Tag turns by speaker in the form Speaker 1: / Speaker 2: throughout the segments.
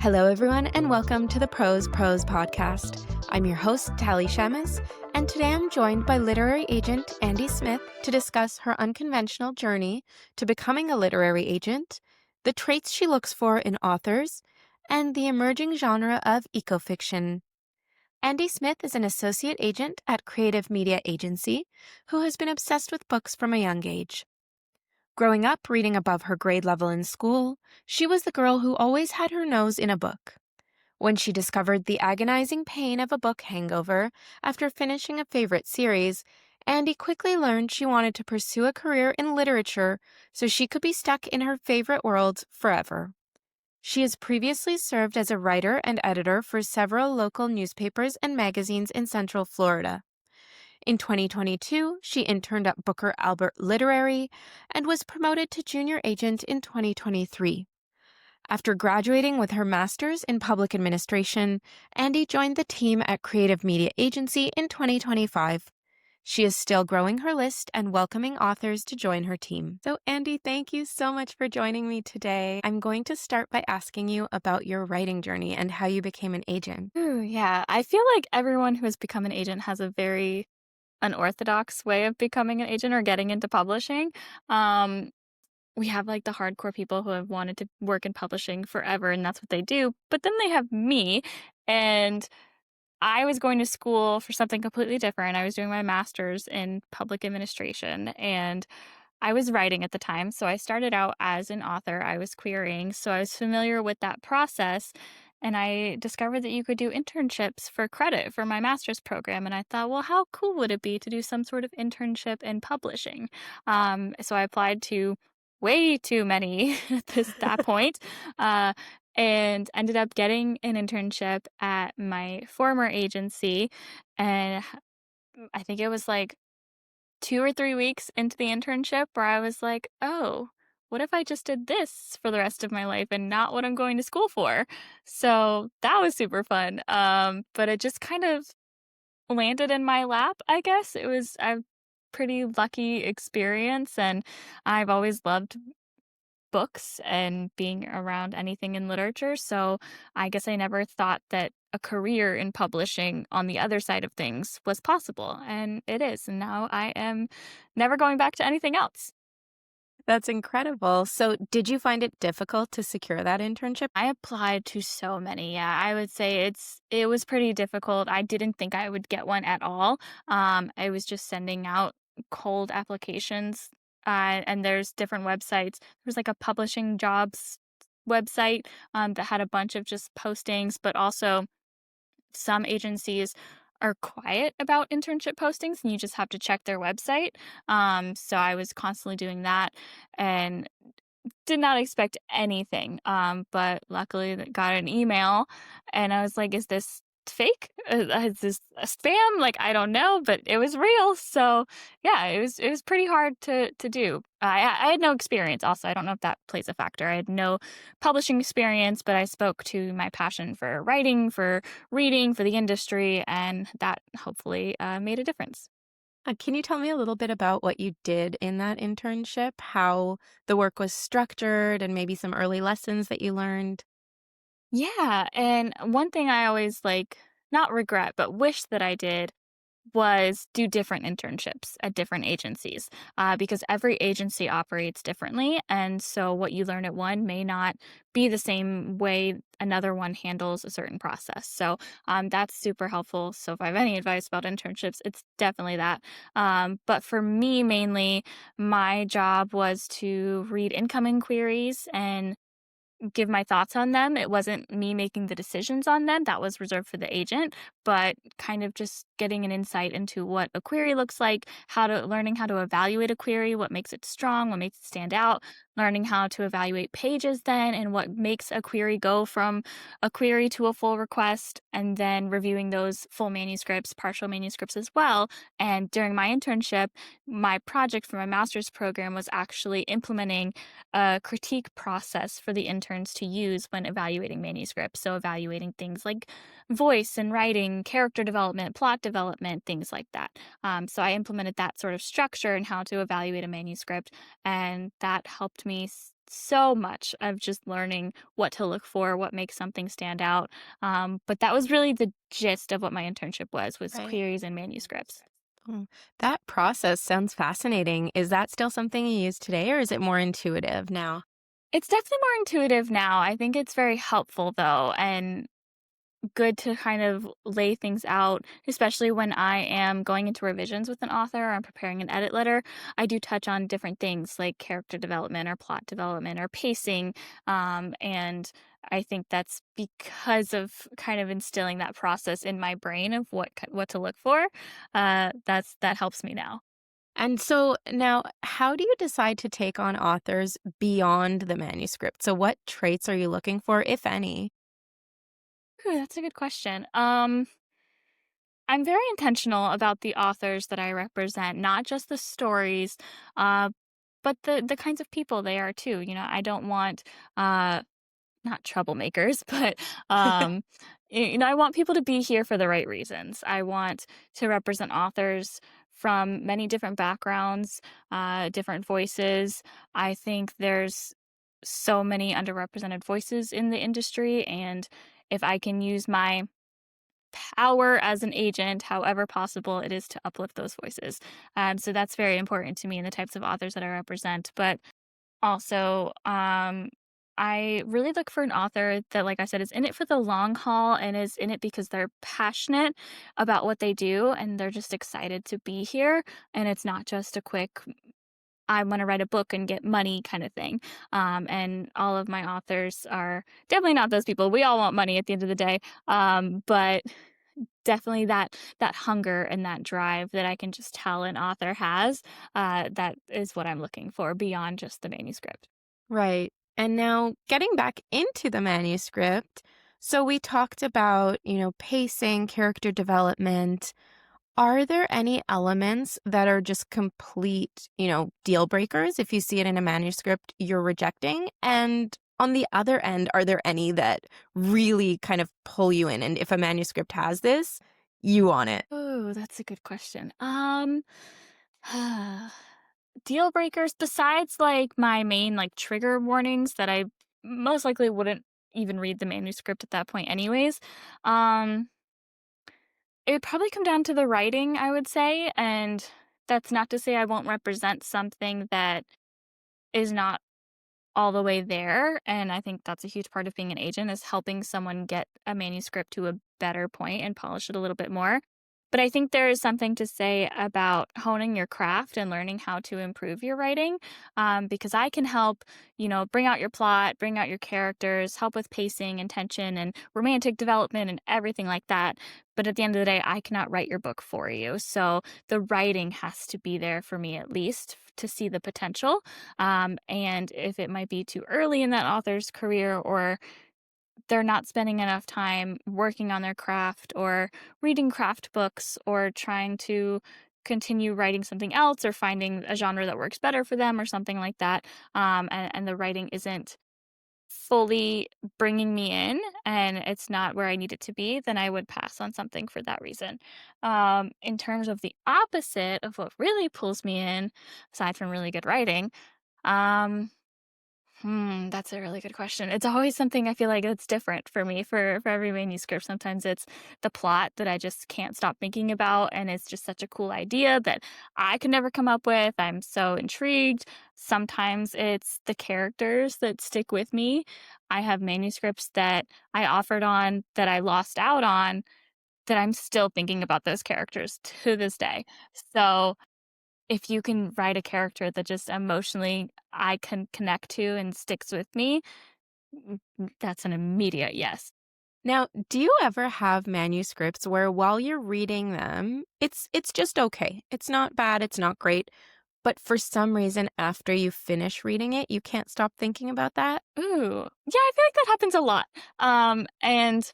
Speaker 1: Hello, everyone, and welcome to the Prose podcast. I'm your host, Tally Shamus, and today I'm joined by literary agent Andie Smith to discuss her unconventional journey to becoming a literary agent, the traits she looks for in authors, and the emerging genre of ecofiction. Andie Smith is an associate agent at Creative Media Agency who has been obsessed with books from a young age. Growing up reading above her grade level in school, she was the girl who always had her nose in a book. When she discovered the agonizing pain of a book hangover after finishing a favorite series, Andie quickly learned she wanted to pursue a career in literature so she could be stuck in her favorite world forever. She has previously served as a writer and editor for several local newspapers and magazines in Central Florida. In 2022, she interned at Booker Albert Literary and was promoted to junior agent in 2023. After graduating with her master's in public administration, Andie joined the team at Creative Media Agency in 2025. She is still growing her list and welcoming authors to join her team. So, Andie, thank you so much for joining me today. I'm going to start by asking you about your writing journey and how you became an agent.
Speaker 2: Ooh, yeah. I feel like everyone who has become an agent has a very unorthodox way of becoming an agent or getting into publishing. Um, we have like the hardcore people who have wanted to work in publishing forever, and that's what they do. But then they have me, and I was going to school for something completely different. I was doing my master's in public administration, and I was writing at the time. So I started out as an author. I was querying, so I was familiar with that process. And I discovered that you could do internships for credit for my master's program. And I thought, well, how cool would it be to do some sort of internship in publishing? So I applied to way too many at that point. Uh, and ended up getting an internship at my former agency. And I think it was like 2 or 3 weeks into the internship where I was like, "Oh, what if I just did this for the rest of my life and not what I'm going to school for?" So, that was super fun, but it just kind of landed in my lap, I guess. It was a pretty lucky experience, and I've always loved books and being around anything in literature, so I guess I never thought that a career in publishing on the other side of things was possible, and it is, and now I am never going back to anything else.
Speaker 1: That's incredible. So, did you find it difficult to secure that internship?
Speaker 2: I applied to so many, yeah, I would say it was pretty difficult. I didn't think I would get one at all. I was just sending out cold applications, and there's different websites. There's like a publishing jobs website, that had a bunch of just postings, but also some agencies are quiet about internship postings and you just have to check their website. So I was constantly doing that and did not expect anything. But luckily got an email and I was like, is this fake? Is this a spam? Like, I don't know, but it was real. So yeah, it was pretty hard to do. I had no experience also. I don't know if that plays a factor. I had no publishing experience, but I spoke to my passion for writing, for reading, for the industry, and that hopefully made a difference.
Speaker 1: Can you tell me a little bit about what you did in that internship, how the work was structured, and maybe some early lessons that you learned?
Speaker 2: Yeah, and one thing I always like, not regret, but wish that I did was do different internships at different agencies because every agency operates differently. And so what you learn at one may not be the same way another one handles a certain process. So that's super helpful. So if I have any advice about internships, it's definitely that. But for me, mainly, my job was to read incoming queries and give my thoughts on them. It wasn't me making the decisions on them. That was reserved for the agent, but kind of just getting an insight into what a query looks like, learning how to evaluate a query, what makes it strong, what makes it stand out, learning how to evaluate pages then and what makes a query go from a query to a full request, and then reviewing those full manuscripts, partial manuscripts as well. And during my internship, my project for my master's program was actually implementing a critique process for the interns to use when evaluating manuscripts. So evaluating things like voice and writing, character development, plot development, things like that. So I implemented that sort of structure and how to evaluate a manuscript, and that helped me so much of just learning what to look for, what makes something stand out. But that was really the gist of what my internship was
Speaker 1: Right.
Speaker 2: queries and manuscripts.
Speaker 1: Oh, that process sounds fascinating. Is that still something you use today, or is it more intuitive now?
Speaker 2: It's definitely more intuitive now. I think it's very helpful though, and good to kind of lay things out, especially when I am going into revisions with an author or I'm preparing an edit letter. I do touch on different things like character development or plot development or pacing. And I think that's because of kind of instilling that process in my brain of what to look for. That helps me now.
Speaker 1: And so now, how do you decide to take on authors beyond the manuscript? So, what traits are you looking for, if any?
Speaker 2: Ooh, that's a good question. I'm very intentional about the authors that I represent, not just the stories, uh, but the kinds of people they are too. I don't want uh, not troublemakers, but um, I want people to be here for the right reasons. I want to represent authors from many different backgrounds, different voices. I think there's so many underrepresented voices in the industry, and if I can use my power as an agent, however possible it is to uplift those voices. So that's very important to me and the types of authors that I represent. But also, I really look for an author that, like I said, is in it for the long haul and is in it because they're passionate about what they do and they're just excited to be here. And it's not just a quick, I want to write a book and get money kind of thing. And all of my authors are definitely not those people. We all want money at the end of the day. But definitely that hunger and that drive that I can just tell an author has, that is what I'm looking for beyond just the manuscript.
Speaker 1: Right. And now, getting back into the manuscript, so we talked about, pacing, character development. Are there any elements that are just complete, deal breakers? If you see it in a manuscript, you're rejecting. And on the other end, are there any that really kind of pull you in? And if a manuscript has this, you want it.
Speaker 2: Oh, that's a good question. Deal breakers besides like my main like trigger warnings that I most likely wouldn't even read the manuscript at that point anyways. Um it would probably come down to the writing, I would say, and that's not to say I won't represent something that is not all the way there, and I think that's a huge part of being an agent is helping someone get a manuscript to a better point and polish it a little bit more. But I think there is something to say about honing your craft and learning how to improve your writing, because I can help, bring out your plot, bring out your characters, help with pacing and tension and romantic development and everything like that. But at the end of the day, I cannot write your book for you. So the writing has to be there for me at least to see the potential. And if it might be too early in that author's career or they're not spending enough time working on their craft or reading craft books or trying to continue writing something else or finding a genre that works better for them or something like that, and the writing isn't fully bringing me in and it's not where I need it to be, then I would pass on something for that reason. In terms of the opposite of what really pulls me in, aside from really good writing, um, that's a really good question. It's always something I feel like it's different for me for every manuscript. Sometimes it's the plot that I just can't stop thinking about, and it's just such a cool idea that I could never come up with. I'm so intrigued. Sometimes it's the characters that stick with me. I have manuscripts that I offered on that I lost out on that I'm still thinking about those characters to this day. So if you can write a character that just emotionally I can connect to and sticks with me, that's an immediate yes.
Speaker 1: Now, do you ever have manuscripts where while you're reading them, it's just okay. It's not bad, it's not great, but for some reason after you finish reading it, you can't stop thinking about that?
Speaker 2: Ooh, yeah, I feel like that happens a lot. And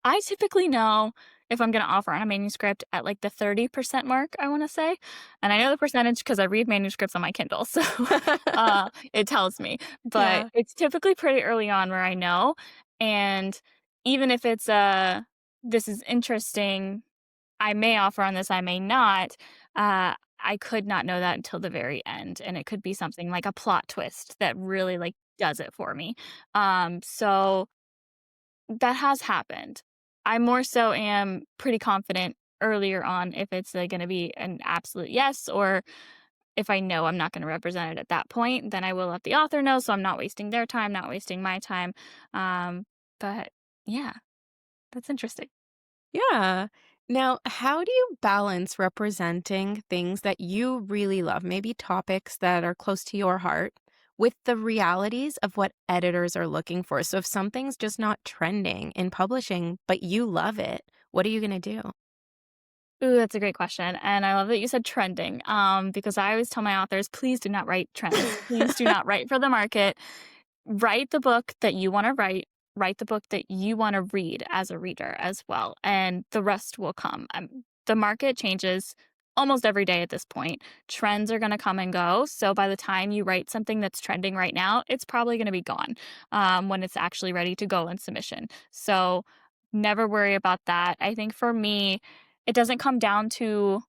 Speaker 2: I typically know if I'm gonna offer on a manuscript at like the 30% mark, I wanna say. And I know the percentage because I read manuscripts on my Kindle, so it tells me. But
Speaker 1: Yeah.
Speaker 2: it's typically pretty early on where I know. And even if it's this is interesting, I may offer on this, I may not. I could not know that until the very end. And it could be something like a plot twist that really like does it for me. So that has happened. I more so am pretty confident earlier on if it's going to be an absolute yes, or if I know I'm not going to represent it at that point, then I will let the author know so I'm not wasting their time, not wasting my time. Um, but yeah, that's interesting.
Speaker 1: Yeah. Now, how do you balance representing things that you really love, maybe topics that are close to your heart, with the realities of what editors are looking for? So if something's just not trending in publishing, but you love it, what are you going to do?
Speaker 2: Ooh, that's a great question. And I love that you said trending. Because I always tell my authors, please do not write trends. Please do not write for the market. Write the book that you want to write. Write the book that you want to read as a reader as well. And the rest will come. The market changes almost every day at this point. Trends are going to come and go. So by the time you write something that's trending right now, it's probably going to be gone when it's actually ready to go in submission. So never worry about that. I think for me, it doesn't come down to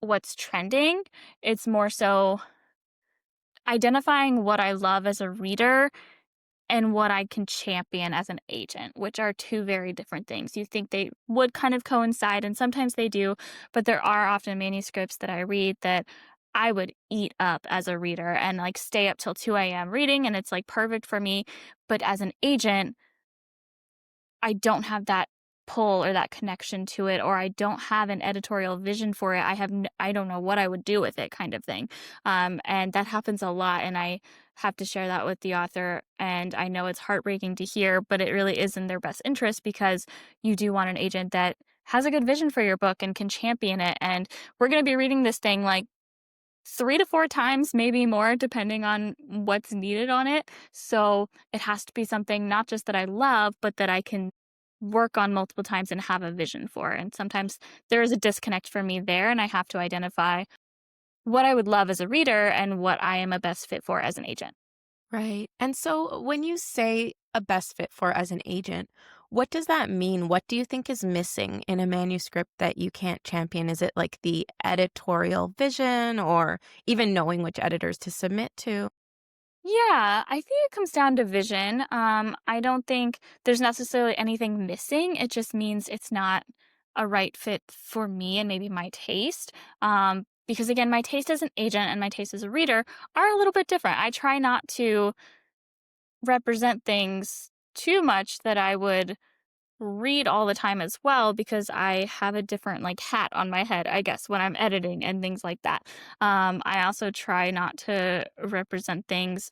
Speaker 2: what's trending. It's more so identifying what I love as a reader and what I can champion as an agent, which are two very different things. You think they would kind of coincide, and sometimes they do, but there are often manuscripts that I read that I would eat up as a reader and like stay up till 2 a.m. reading, and it's like perfect for me. But as an agent, I don't have that pull or that connection to it, or I don't have an editorial vision for it. I don't know what I would do with it, kind of thing. And that happens a lot, and I have to share that with the author. And I know it's heartbreaking to hear, but it really is in their best interest because you do want an agent that has a good vision for your book and can champion it. And we're going to be reading this thing like 3 to 4 times, maybe more, depending on what's needed on it. So it has to be something not just that I love, but that I can work on multiple times and have a vision for. And sometimes there is a disconnect for me there, and I have to identify what I would love as a reader and what I am a best fit for as an agent.
Speaker 1: Right. And so when you say a best fit for as an agent, what does that mean? What do you think is missing in a manuscript that you can't champion? Is it like the editorial vision or even knowing which editors to submit to?
Speaker 2: Yeah, I think it comes down to vision. I don't think there's necessarily anything missing. It just means it's not a right fit for me and maybe my taste. Because again, my taste as an agent and my taste as a reader are a little bit different. I try not to represent things too much that I would read all the time as well because I have a different like hat on my head, I guess, when I'm editing and things like that. I also try not to represent things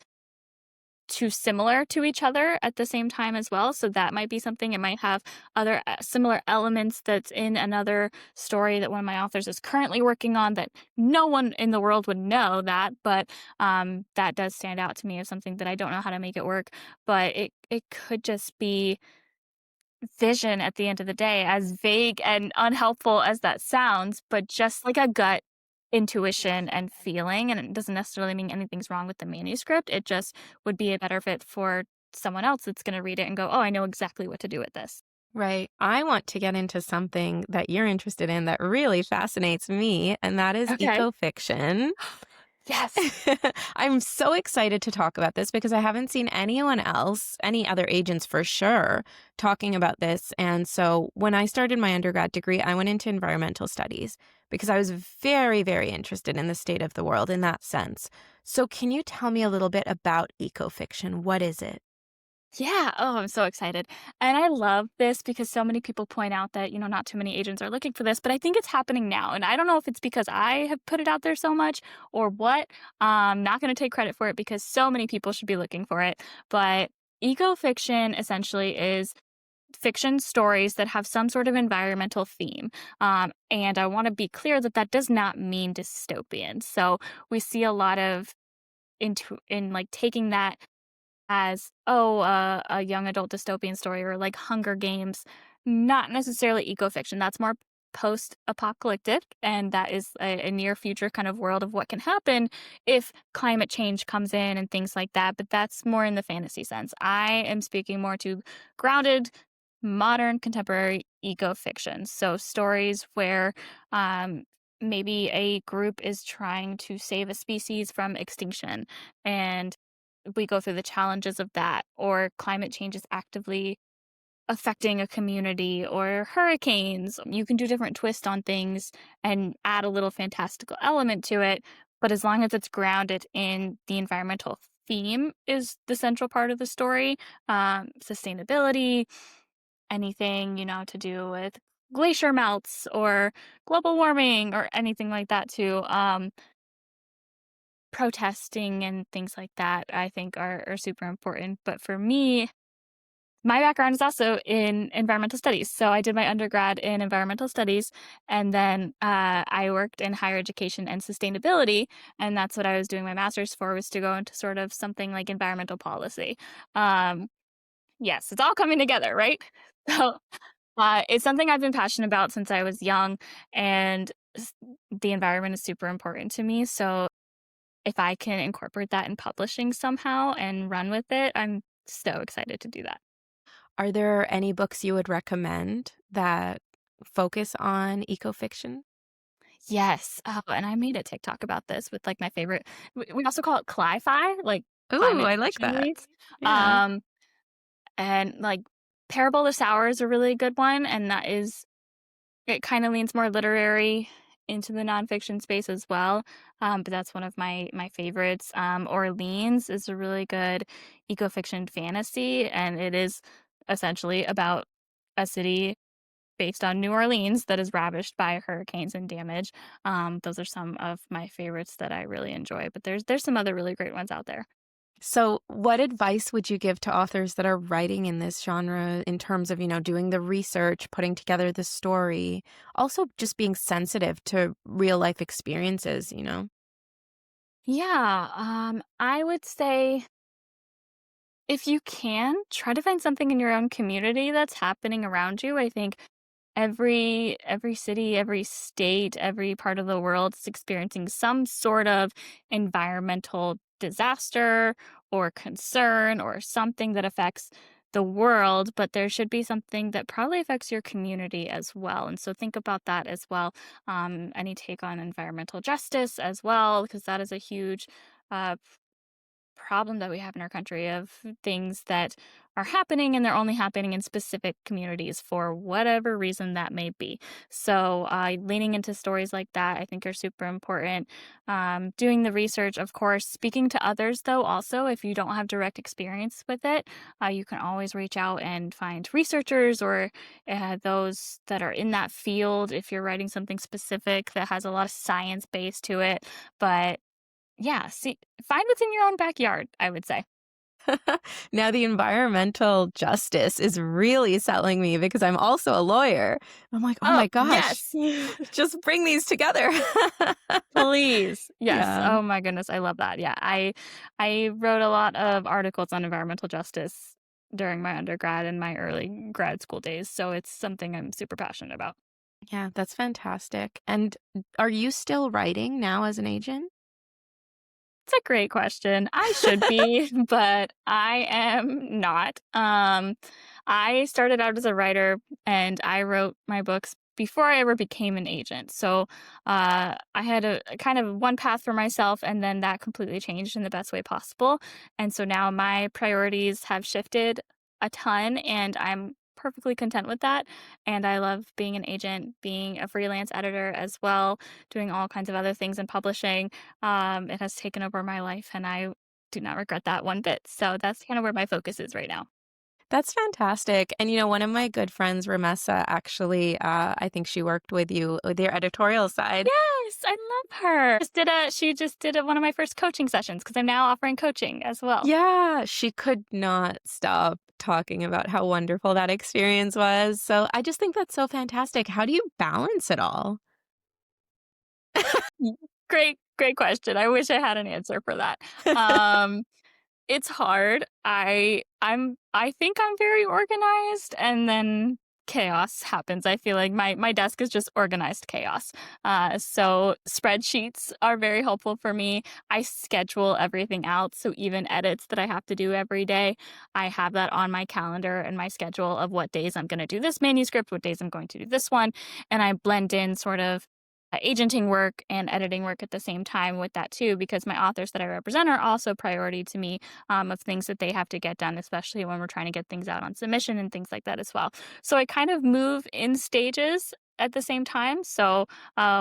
Speaker 2: too similar to each other at the same time as well. So that might be something. It might have other similar elements that's in another story that one of my authors is currently working on that no one in the world would know that, but that does stand out to me as something that I don't know how to make it work. But it could just be vision at the end of the day, as vague and unhelpful as that sounds, but just like a gut intuition and feeling. And it doesn't necessarily mean anything's wrong with the manuscript. It just would be a better fit for someone else that's going to read it and go, oh, I know exactly what to do with this.
Speaker 1: Right. I want to get into something that you're interested in that really fascinates me, and that is
Speaker 2: Okay.
Speaker 1: ecofiction.
Speaker 2: Yes.
Speaker 1: I'm so excited to talk about this because I haven't seen anyone else, any other agents for sure, talking about this. And so when I started my undergrad degree, I went into environmental studies because I was very, very interested in the state of the world in that sense. So can you tell me a little bit about ecofiction? What is it?
Speaker 2: Yeah. Oh, I'm so excited. And I love this because so many people point out that, not too many agents are looking for this, but I think it's happening now. And I don't know if it's because I have put it out there so much or what. I'm not going to take credit for it because so many people should be looking for it. But eco fiction essentially is fiction stories that have some sort of environmental theme. And I want to be clear that that does not mean dystopian. So we see a lot of in like taking that as, oh, a young adult dystopian story or like Hunger Games, not necessarily eco-fiction. That's more post-apocalyptic, and that is a near future kind of world of what can happen if climate change comes in and things like that. But that's more in the fantasy sense. I am speaking more to grounded, modern, contemporary eco-fiction. So stories where maybe a group is trying to save a species from extinction, and we go through the challenges of that, or climate change is actively affecting a community, or hurricanes. You can do different twists on things and add a little fantastical element to it. But as long as it's grounded in the environmental theme is the central part of the story, sustainability, anything, to do with glacier melts or global warming or anything like that too. Protesting and things like that, I think are super important. But for me, my background is also in environmental studies. So I did my undergrad in environmental studies, and then I worked in higher education and sustainability. And that's what I was doing my master's for, was to go into sort of something like environmental policy. Um, yes, it's all coming together, right? So it's something I've been passionate about since I was young, and the environment is super important to me. So if I can incorporate that in publishing somehow and run with it, I'm so excited to do that.
Speaker 1: Are there any books you would recommend that focus on ecofiction?
Speaker 2: Yes. Oh, and I made a TikTok about this with like my favorite. We also call it cli-fi, like
Speaker 1: Ooh,
Speaker 2: climate
Speaker 1: I like
Speaker 2: fiction
Speaker 1: that.
Speaker 2: reads.
Speaker 1: Yeah.
Speaker 2: Um, and like Parable of Sour is a really good one, and that is, it kind of leans more literary into the nonfiction space as well. But that's one of my favorites. Orleans is a really good ecofiction fantasy, and it is essentially about a city based on New Orleans that is ravished by hurricanes and damage. Those are some of my favorites that I really enjoy. But there's some other really great ones out there.
Speaker 1: So, what advice would you give to authors that are writing in this genre in terms of, doing the research, putting together the story, also just being sensitive to real life experiences?
Speaker 2: Yeah, I would say if you can, try to find something in your own community that's happening around you. I think every city, every state, every part of the world is experiencing some sort of environmental disaster or concern or something that affects the world, but there should be something that probably affects your community as well. And so think about that as well. Any take on environmental justice as well, because that is a huge uh, problem that we have in our country, of things that are happening and they're only happening in specific communities for whatever reason that may be. So, leaning into stories like that, I think, are super important. Doing the research, of course, speaking to others, though, also, if you don't have direct experience with it, you can always reach out and find researchers or those that are in that field if you're writing something specific that has a lot of science base to it. But yeah, see, find what's in your own backyard, I would say.
Speaker 1: Now, the environmental justice is really selling me because I'm also a lawyer. I'm like, oh
Speaker 2: Oh,
Speaker 1: my gosh,
Speaker 2: yes.
Speaker 1: just bring these together.
Speaker 2: Please. Yes.
Speaker 1: Yeah.
Speaker 2: Oh my goodness, I love that. Yeah, I wrote a lot of articles on environmental justice during my undergrad and my early grad school days, so it's something I'm super passionate about.
Speaker 1: Yeah, that's fantastic. And are you still writing now as an agent?
Speaker 2: It's a great question. I should be, but I am not. I started out as a writer and I wrote my books before I ever became an agent. So I had a kind of one path for myself, and then that completely changed in the best way possible. And so now my priorities have shifted a ton, and I'm perfectly content with that. And I love being an agent, being a freelance editor as well, doing all kinds of other things in publishing. It has taken over my life, and I do not regret that one bit. So that's kind of where my focus is right now.
Speaker 1: That's fantastic. And one of my good friends, Ramessa, actually, I think she worked with you with your editorial side.
Speaker 2: Yes, I love her. She just did one of my first coaching sessions because I'm now offering coaching as well.
Speaker 1: Yeah, she could not stop talking about how wonderful that experience was. So I just think that's so fantastic. How do you balance it all?
Speaker 2: Y- Great question. I wish I had an answer for that. Um, It's hard. I think I'm very organized, and then chaos happens. I feel like my desk is just organized chaos. So spreadsheets are very helpful for me. I schedule everything out, so even edits that I have to do every day, I have that on my calendar and my schedule of what days I'm going to do this manuscript, what days I'm going to do this one, and I blend in sort of agenting work and editing work at the same time with that too, because my authors that I represent are also priority to me, of things that they have to get done, especially when we're trying to get things out on submission and things like that as well. So I kind of move in stages at the same time. So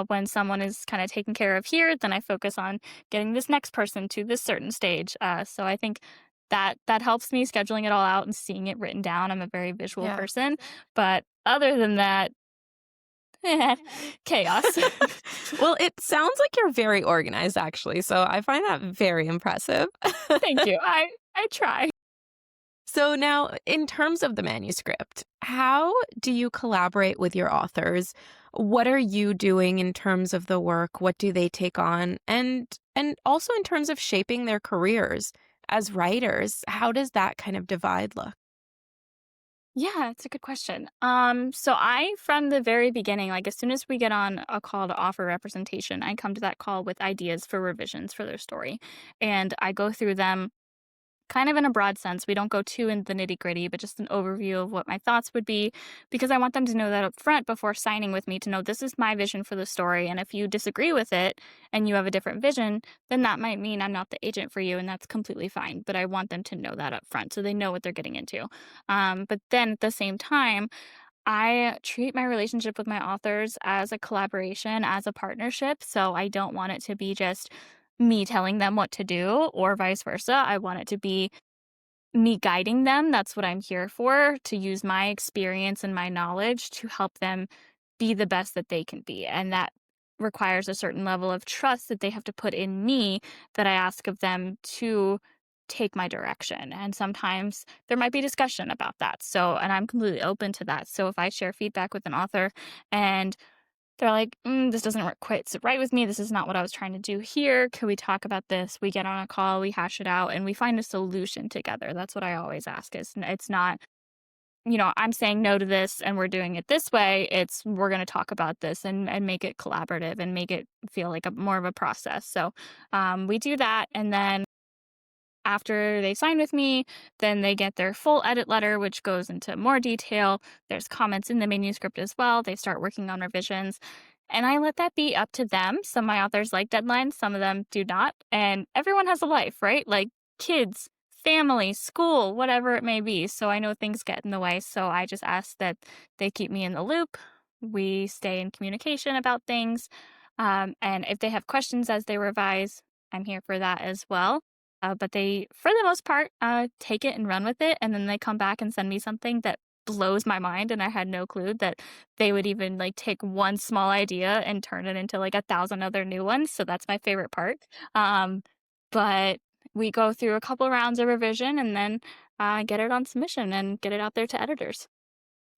Speaker 2: when someone is kind of taken care of here, then I focus on getting this next person to this certain stage. So I think that helps me scheduling it all out and seeing it written down. I'm a very visual
Speaker 1: Yeah.
Speaker 2: person, but other than that, chaos.
Speaker 1: Well, it sounds like you're very organized, actually. So I find that very impressive.
Speaker 2: Thank you. I try.
Speaker 1: So now, in terms of the manuscript, how do you collaborate with your authors? What are you doing in terms of the work? What do they take on? And also in terms of shaping their careers as writers, how does that kind of divide look?
Speaker 2: Yeah, it's a good question. So I, from the very beginning, like as soon as we get on a call to offer representation, I come to that call with ideas for revisions for their story. And I go through them kind of in a broad sense. We don't go too in the nitty gritty, but just an overview of what my thoughts would be, because I want them to know that up front before signing with me to know this is my vision for the story. And if you disagree with it and you have a different vision, then that might mean I'm not the agent for you, and that's completely fine. But I want them to know that up front so they know what they're getting into. But then at the same time, I treat my relationship with my authors as a collaboration, as a partnership. So I don't want it to be just me telling them what to do or vice versa. I want it to be me guiding them. That's what I'm here for, to use my experience and my knowledge to help them be the best that they can be. And that requires a certain level of trust that they have to put in me, that I ask of them to take my direction. And sometimes there might be discussion about that. So, and I'm completely open to that. So if I share feedback with an author and they're like, this doesn't work quite so right with me. This is not what I was trying to do here. Could we talk about this? We get on a call, we hash it out, and we find a solution together. That's what I always ask. It's not, I'm saying no to this and we're doing it this way. It's we're going to talk about this and make it collaborative and make it feel like a more of a process. So we do that, and then after they sign with me, then they get their full edit letter, which goes into more detail. There's comments in the manuscript as well. They start working on revisions. And I let that be up to them. Some of my authors like deadlines, some of them do not. And everyone has a life, right? Like kids, family, school, whatever it may be. So I know things get in the way. So I just ask that they keep me in the loop. We stay in communication about things. And if they have questions as they revise, I'm here for that as well. But they, for the most part, take it and run with it. And then they come back and send me something that blows my mind. And I had no clue that they would even like take one small idea and turn it into like 1,000 other new ones. So that's my favorite part. Um, but we go through a couple rounds of revision and then get it on submission and get it out there to editors.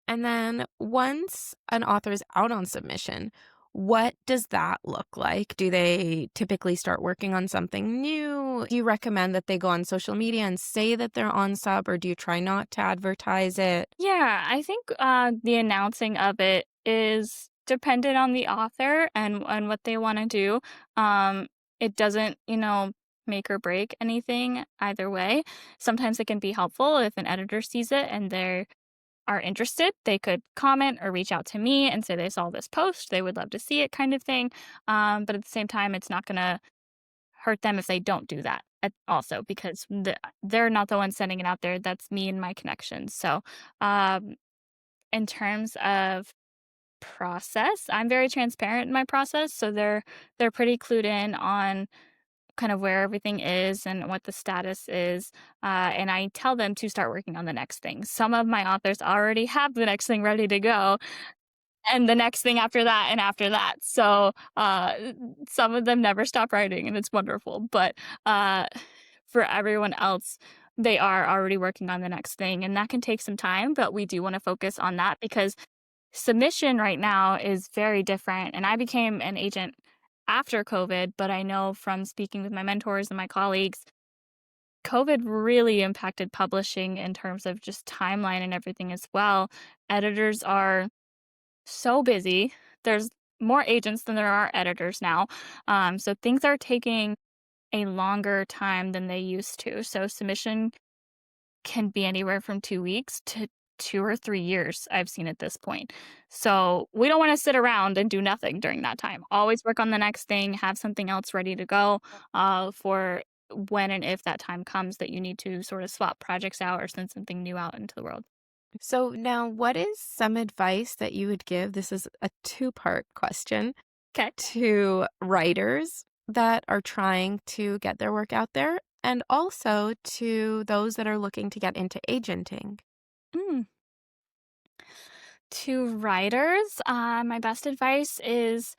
Speaker 1: And then once an author is out on submission, what does that look like? Do they typically start working on something new? Do you recommend that they go on social media and say that they're on sub, or do you try not to advertise it?
Speaker 2: Yeah, I think the announcing of it is dependent on the author and what they want to do. It doesn't, make or break anything either way. Sometimes it can be helpful if an editor sees it and they are interested. They could comment or reach out to me and say they saw this post, they would love to see it, kind of thing. But at the same time, it's not going to hurt them if they don't do that also, because they're not the ones sending it out there. That's me and my connections. So um, in terms of process, I'm very transparent in my process, so they're pretty clued in on kind of where everything is and what the status is. And I tell them to start working on the next thing. Some of my authors already have the next thing ready to go, and the next thing after that, and after that. So some of them never stop writing, and it's wonderful. But for everyone else, they are already working on the next thing, and that can take some time. But we do want to focus on that because submission right now is very different. And I became an agent after COVID, but I know from speaking with my mentors and my colleagues, COVID really impacted publishing in terms of just timeline and everything as well. Editors are so busy. There's more agents than there are editors now. So things are taking a longer time than they used to. So submission can be anywhere from 2 weeks to 2 or 3 years, I've seen at this point. So, we don't wanna sit around and do nothing during that time. Always work on the next thing, have something else ready to go, for when and if that time comes that you need to sort of swap projects out or send something new out into the world.
Speaker 1: So now what is some advice that you would give? This is a two-part question
Speaker 2: Okay.
Speaker 1: to writers that are trying to get their work out there and also to those that are looking to get into agenting.
Speaker 2: Mm. To writers, my best advice is,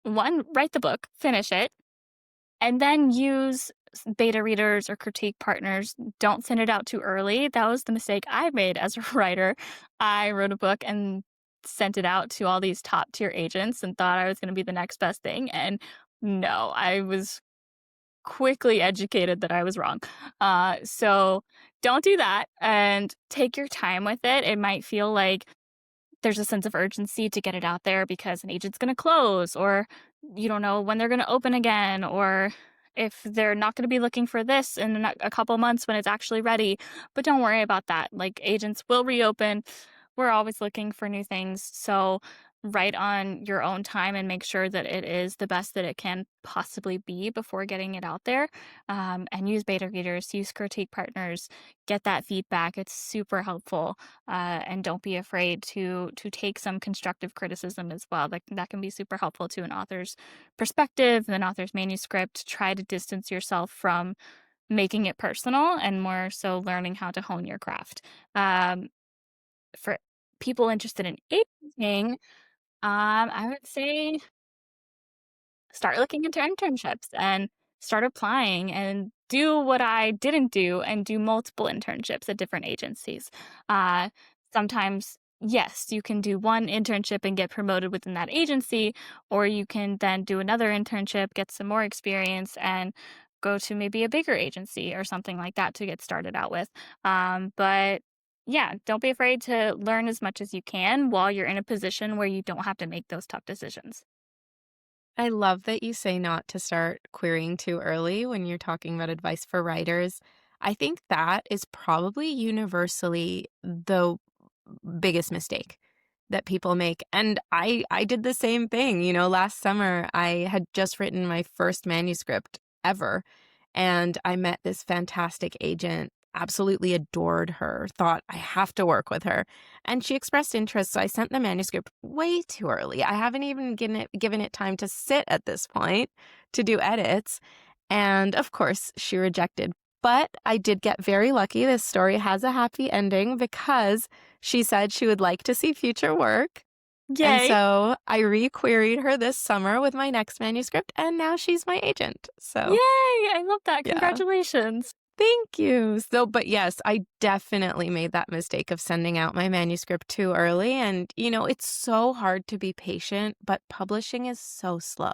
Speaker 2: 1, write the book, finish it, and then use beta readers or critique partners. Don't send it out too early. That was the mistake I made as a writer. I wrote a book and sent it out to all these top tier agents and thought I was going to be the next best thing. And no, I was quickly educated that I was wrong. So don't do that and take your time with it. It might feel like there's a sense of urgency to get it out there because an agent's going to close, or you don't know when they're going to open again, or if they're not going to be looking for this in a couple months when it's actually ready. But don't worry about that. Like, agents will reopen. We're always looking for new things. So write on your own time and make sure that it is the best that it can possibly be before getting it out there. And use beta readers, use critique partners, get that feedback. It's super helpful. And don't be afraid to take some constructive criticism as well. Like, that can be super helpful to an author's perspective, an author's manuscript. Try to distance yourself from making it personal and more so learning how to hone your craft. For people interested in aging, I would say start looking into internships and start applying and do what I didn't do and do multiple internships at different agencies. Uh, Sometimes, yes, you can do one internship and get promoted within that agency, or you can then do another internship, get some more experience, and go to maybe a bigger agency or something like that to get started out with. But yeah, don't be afraid to learn as much as you can while you're in a position where you don't have to make those tough decisions.
Speaker 1: I love that you say not to start querying too early when you're talking about advice for writers. I think that is probably universally the biggest mistake that people make. And I did the same thing. Last summer I had just written my first manuscript ever, and I met this fantastic agent, absolutely adored her, thought I have to work with her. And she expressed interest, so I sent the manuscript way too early. I haven't even given it time to sit at this point to do edits. And of course, she rejected. But I did get very lucky. This story has a happy ending because she said she would like to see future work. And
Speaker 2: Yay!
Speaker 1: so I re-queried her this summer with my next manuscript, and now she's my agent.
Speaker 2: Yay!
Speaker 1: So,
Speaker 2: I love that.
Speaker 1: yeah.
Speaker 2: Congratulations.
Speaker 1: Thank you. So, but yes, I definitely made that mistake of sending out my manuscript too early. And, it's so hard to be patient, but publishing is so slow.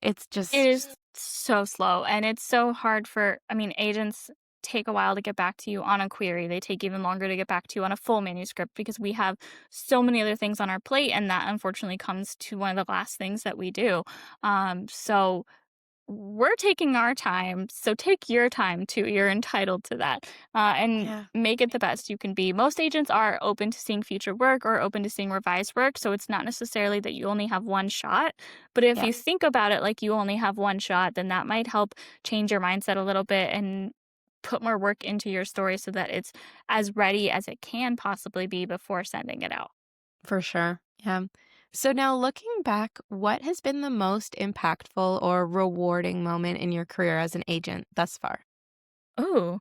Speaker 1: It's
Speaker 2: It
Speaker 1: just,
Speaker 2: is so slow, and it's so hard for agents take a while to get back to you on a query. They take even longer to get back to you on a full manuscript because we have so many other things on our plate, and that unfortunately comes to one of the last things that we do. So we're taking our time, so take your time too. You're entitled to that, and
Speaker 1: yeah,
Speaker 2: make it the best you can be. Most agents are open to seeing future work or open to seeing revised work, so it's not necessarily that you only have one shot. But if
Speaker 1: yeah,
Speaker 2: you think about it like you only have one shot, then that might help change your mindset a little bit and put more work into your story so that it's as ready as it can possibly be before sending it out.
Speaker 1: for sure. Yeah. So now looking back, what has been the most impactful or rewarding moment in your career as an agent thus far?
Speaker 2: Oh,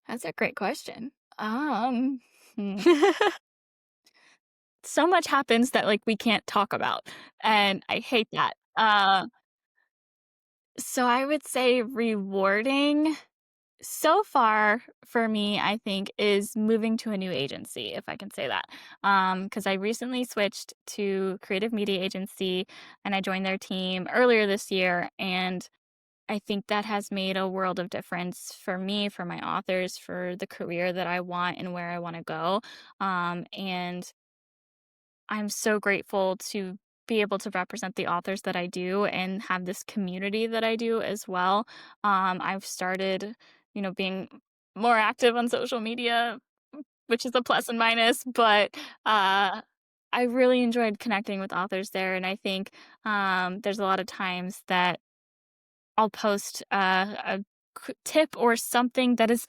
Speaker 2: that's a great question. Hmm. So much happens that, like, we can't talk about, and I hate that. So I would say rewarding so far for me, I think, is moving to a new agency, if I can say that. Because I recently switched to creative media agency, and I joined their team earlier this year, and I think that has made a world of difference for me, for my authors, for the career that I want and where I wanna go. And I'm so grateful to be able to represent the authors that I do and have this community that I do as well. I've started, being more active on social media which is a plus and minus, but I really enjoyed connecting with authors there. And I think there's a lot of times that I'll post a tip or something that is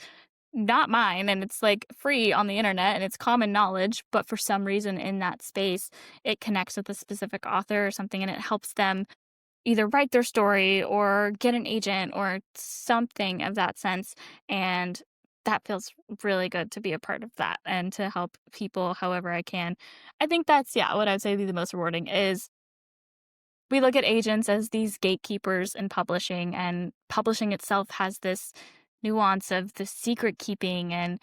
Speaker 2: not mine and it's like free on the internet and it's common knowledge, but for some reason in that space, it connects with a specific author or something and it helps them either write their story or get an agent or something of that sense. And that feels really good to be a part of that and to help people however I can. I think that's, yeah, what I'd say be the most rewarding is we look at agents as these gatekeepers in publishing, and publishing itself has this nuance of the secret keeping and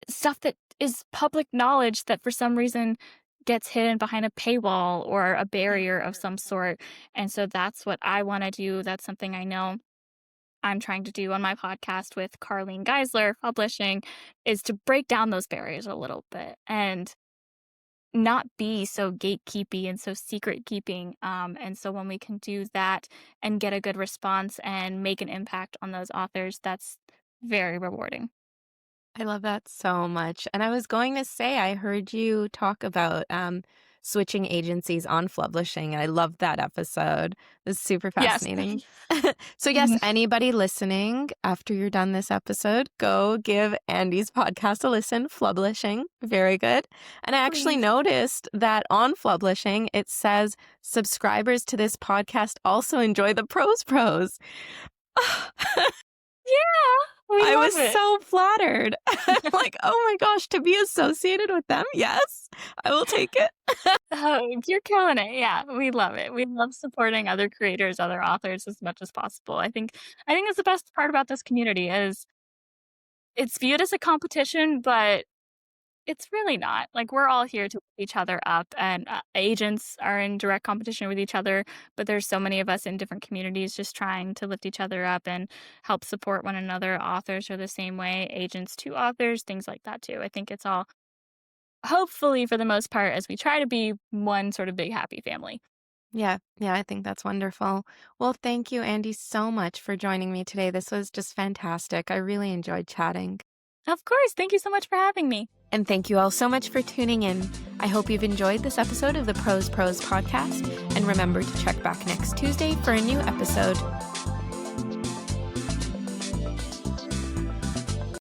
Speaker 2: stuff that is public knowledge that for some reason gets hidden behind a paywall or a barrier of some sort. And so that's what I want to do. That's something I know I'm trying to do on my podcast with Carlene Geisler Publishing, is to break down those barriers a little bit and not be so gatekeepy and so secret keeping. And so when we can do that and get a good response and make an impact on those authors, that's very rewarding.
Speaker 1: I love that so much. And I was going to say, I heard you talk about switching agencies on Flublishing, and I loved that episode. It was super
Speaker 2: Yes.
Speaker 1: fascinating. So yes, anybody listening, after you're done this episode, go give Andie's podcast a listen, Flublishing. Very good. And I actually
Speaker 2: Please.
Speaker 1: noticed that on Flublishing, it says subscribers to this podcast also enjoy the Pros.
Speaker 2: Yeah, we
Speaker 1: I
Speaker 2: love
Speaker 1: was
Speaker 2: it.
Speaker 1: so flattered. I'm like, oh my gosh, to be associated with them? Yes, I will take it.
Speaker 2: Oh, you're killing it. Yeah, we love it. We love supporting other creators, other authors as much as possible. I think that's the best part about this community is it's viewed as a competition, but it's really not. Like, we're all here to lift each other up, and agents are in direct competition with each other, but there's so many of us in different communities just trying to lift each other up and help support one another. Authors are the same way, agents to authors, things like that too. I think it's all, hopefully for the most part, as we try to be one sort of big happy family.
Speaker 1: Yeah, I think that's wonderful. Well, thank you, Andie, so much for joining me today. This was just fantastic. I really enjoyed chatting.
Speaker 2: Of course. Thank you so much for having me.
Speaker 1: And thank you all so much for tuning in. I hope you've enjoyed this episode of the Pros podcast. And remember to check back next Tuesday for a new episode.